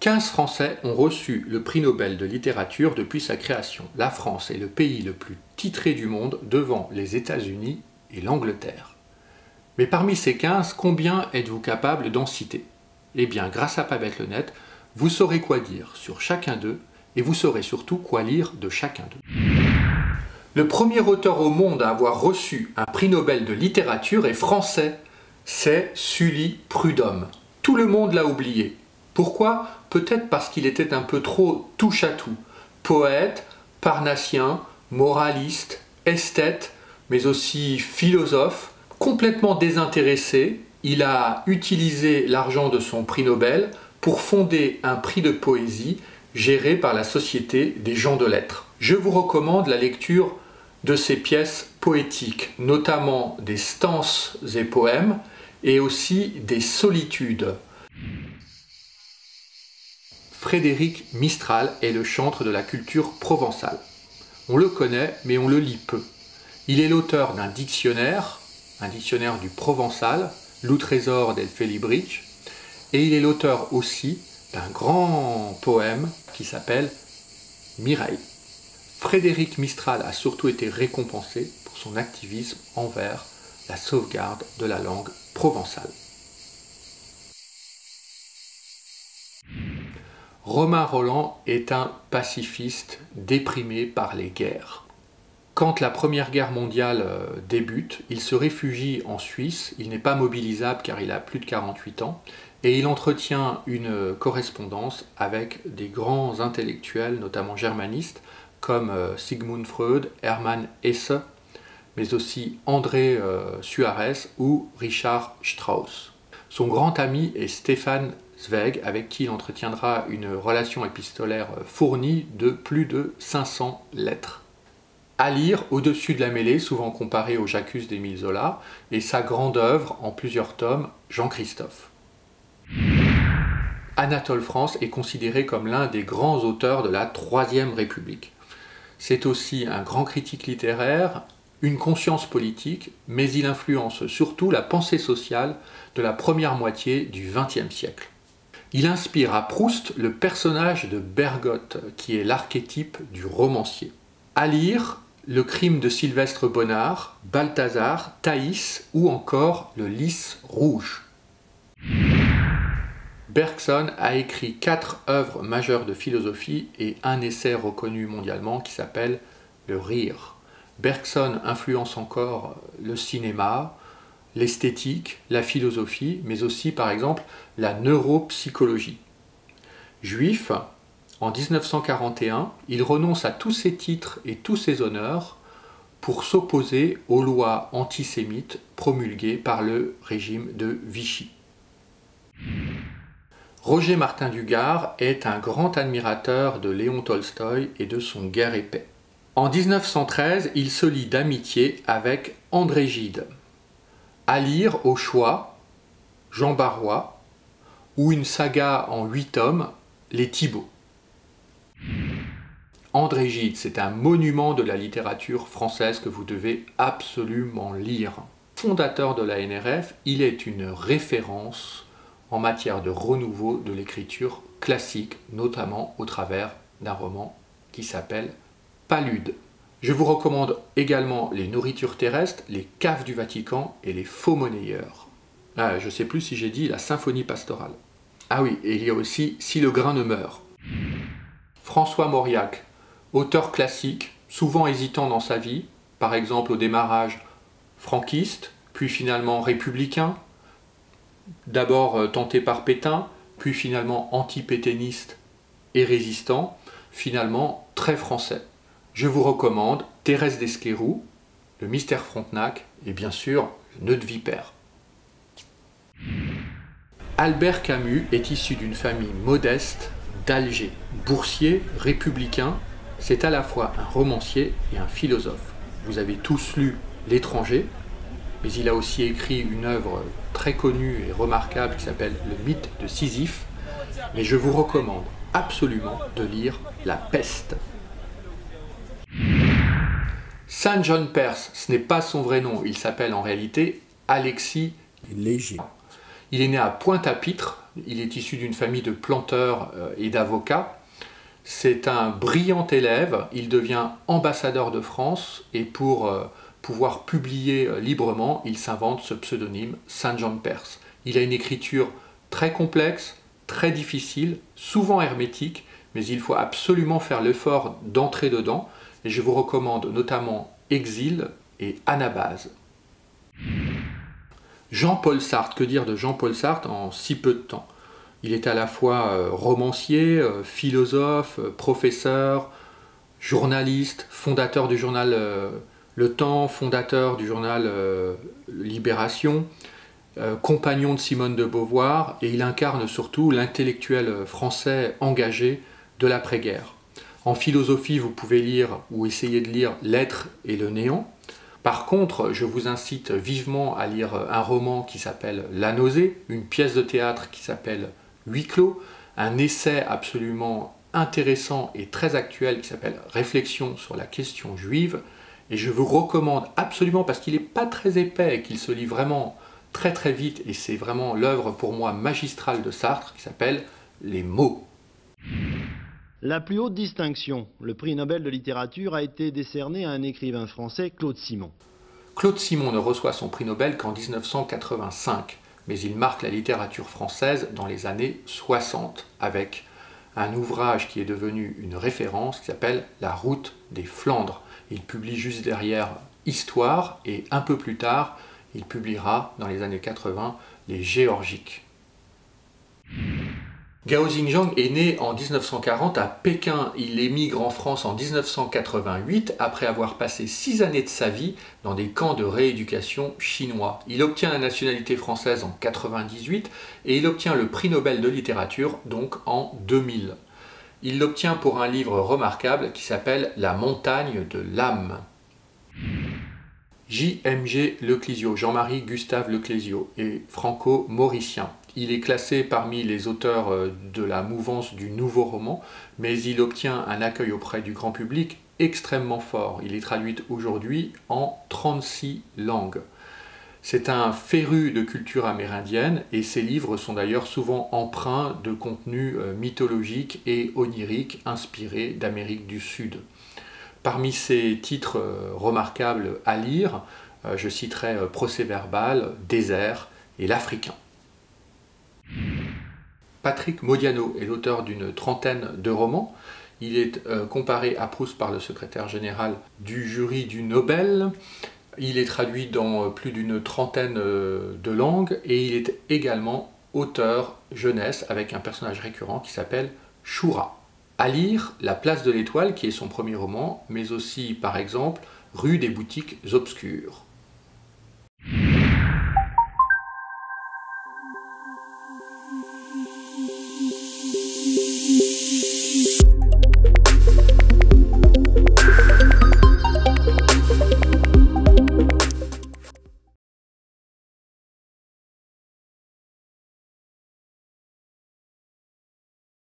15 Français ont reçu le prix Nobel de littérature depuis sa création. La France est le pays le plus titré du monde devant les États-Unis et l'Angleterre. Mais parmi ces 15, combien êtes-vous capable d'en citer? Eh bien, grâce à PavetleNet, vous saurez quoi dire sur chacun d'eux et vous saurez surtout quoi lire de chacun d'eux. Le premier auteur au monde à avoir reçu un prix Nobel de littérature est français. C'est Sully Prudhomme. Tout le monde l'a oublié. Pourquoi? Peut-être parce qu'il était un peu trop touche-à-tout. Poète, parnassien, moraliste, esthète, mais aussi philosophe, complètement désintéressé. Il a utilisé l'argent de son prix Nobel pour fonder un prix de poésie géré par la Société des gens de lettres. Je vous recommande la lecture de ses pièces poétiques, notamment des stances et poèmes, et aussi des solitudes. Frédéric Mistral est le chantre de la culture provençale. On le connaît, mais on le lit peu. Il est l'auteur d'un dictionnaire du provençal, L'Outrésor del Félibrich, et il est l'auteur aussi d'un grand poème qui s'appelle Mireille. Frédéric Mistral a surtout été récompensé pour son activisme envers la sauvegarde de la langue provençale. Romain Rolland est un pacifiste déprimé par les guerres. Quand la Première Guerre mondiale débute, il se réfugie en Suisse, il n'est pas mobilisable car il a plus de 48 ans, et il entretient une correspondance avec des grands intellectuels, notamment germanistes, comme Sigmund Freud, Hermann Hesse, mais aussi André Suarez ou Richard Strauss. Son grand ami est Stefan Zweig, avec qui il entretiendra une relation épistolaire fournie de plus de 500 lettres. À lire, Au-dessus de la mêlée, souvent comparé au J'accuse d'Émile Zola, et sa grande œuvre en plusieurs tomes, Jean-Christophe. Anatole France est considéré comme l'un des grands auteurs de la Troisième République. C'est aussi un grand critique littéraire, une conscience politique, mais il influence surtout la pensée sociale de la première moitié du XXe siècle. Il inspire à Proust le personnage de Bergotte, qui est l'archétype du romancier. À lire, Le crime de Sylvestre Bonnard, Balthazar, Thaïs ou encore Le lys rouge. Bergson a écrit 4 œuvres majeures de philosophie et un essai reconnu mondialement qui s'appelle Le rire. Bergson influence encore le cinéma, l'esthétique, la philosophie, mais aussi par exemple la neuropsychologie. Juif, en 1941, il renonce à tous ses titres et tous ses honneurs pour s'opposer aux lois antisémites promulguées par le régime de Vichy. Roger Martin Dugard est un grand admirateur de Léon Tolstoï et de son Guerre et paix. En 1913, il se lie d'amitié avec André Gide. À lire au choix, Jean Barrois, ou une saga en 8 tomes, Les Thibauts. André Gide, c'est un monument de la littérature française que vous devez absolument lire. Fondateur de la NRF, il est une référence en matière de renouveau de l'écriture classique, notamment au travers d'un roman qui s'appelle Palude. Je vous recommande également Les nourritures terrestres, Les caves du Vatican et Les faux monnayeurs. Je ne sais plus si j'ai dit La symphonie pastorale. Ah oui, et il y a aussi Si le grain ne meurt. François Mauriac, auteur classique, souvent hésitant dans sa vie, par exemple au démarrage franquiste, puis finalement républicain, d'abord tenté par Pétain, puis finalement anti-pétainiste et résistant, finalement très français. Je vous recommande Thérèse d'Esquerroux, Le mystère Frontenac et bien sûr Le nœud de vipère. Albert Camus est issu d'une famille modeste d'Alger. Boursier, républicain, c'est à la fois un romancier et un philosophe. Vous avez tous lu L'Étranger, mais il a aussi écrit une œuvre très connue et remarquable qui s'appelle Le mythe de Sisyphe. Mais je vous recommande absolument de lire La Peste. Saint John Perse, ce n'est pas son vrai nom, il s'appelle en réalité Alexis Léger. Il est né à Pointe-à-Pitre, Il est issu d'une famille de planteurs et d'avocats. C'est un brillant élève, il devient ambassadeur de France et pour pouvoir publier librement, il s'invente ce pseudonyme Saint Jean de Perse. Il a une écriture très complexe, très difficile, souvent hermétique, mais il faut absolument faire l'effort d'entrer dedans et je vous recommande notamment Exil et Anabase. Jean-Paul Sartre, que dire de Jean-Paul Sartre en si peu de temps? Il est à la fois romancier, philosophe, professeur, journaliste, fondateur du journal Le Temps, fondateur du journal Libération, compagnon de Simone de Beauvoir, et il incarne surtout l'intellectuel français engagé de l'après-guerre. En philosophie, vous pouvez lire ou essayer de lire L'être et le néant. Par contre, je vous incite vivement à lire un roman qui s'appelle La nausée, une pièce de théâtre qui s'appelle Huis clos, un essai absolument intéressant et très actuel qui s'appelle Réflexion sur la question juive. Et je vous recommande absolument, parce qu'il n'est pas très épais et qu'il se lit vraiment très très vite, et c'est vraiment l'œuvre pour moi magistrale de Sartre qui s'appelle Les mots. La plus haute distinction, le prix Nobel de littérature, a été décerné à un écrivain français, Claude Simon. Claude Simon ne reçoit son prix Nobel qu'en 1985, mais il marque la littérature française dans les années 60 avec un ouvrage qui est devenu une référence qui s'appelle La route des Flandres. Il publie juste derrière Histoire et un peu plus tard, il publiera dans les années 80 Les Géorgiques. Gao Xingjiang est né en 1940 à Pékin. Il émigre en France en 1988 après avoir passé 6 années de sa vie dans des camps de rééducation chinois. Il obtient la nationalité française en 1998 et il obtient le prix Nobel de littérature donc en 2000. Il l'obtient pour un livre remarquable qui s'appelle La montagne de l'âme. J.M.G. Leclésio, Jean-Marie Gustave Leclésio, est franco-mauricien. Il est classé parmi les auteurs de la mouvance du nouveau roman, mais il obtient un accueil auprès du grand public extrêmement fort. Il est traduit aujourd'hui en 36 langues. C'est un féru de culture amérindienne et ses livres sont d'ailleurs souvent empreints de contenus mythologiques et oniriques inspirés d'Amérique du Sud. Parmi ses titres remarquables à lire, je citerai Procès-verbal, Désert et L'Africain. Patrick Modiano est l'auteur d'une trentaine de romans. Il est comparé à Proust par le secrétaire général du jury du Nobel. Il est traduit dans plus d'une trentaine de langues et il est également auteur jeunesse avec un personnage récurrent qui s'appelle Shura. À lire La place de l'étoile qui est son premier roman, mais aussi par exemple Rue des boutiques obscures.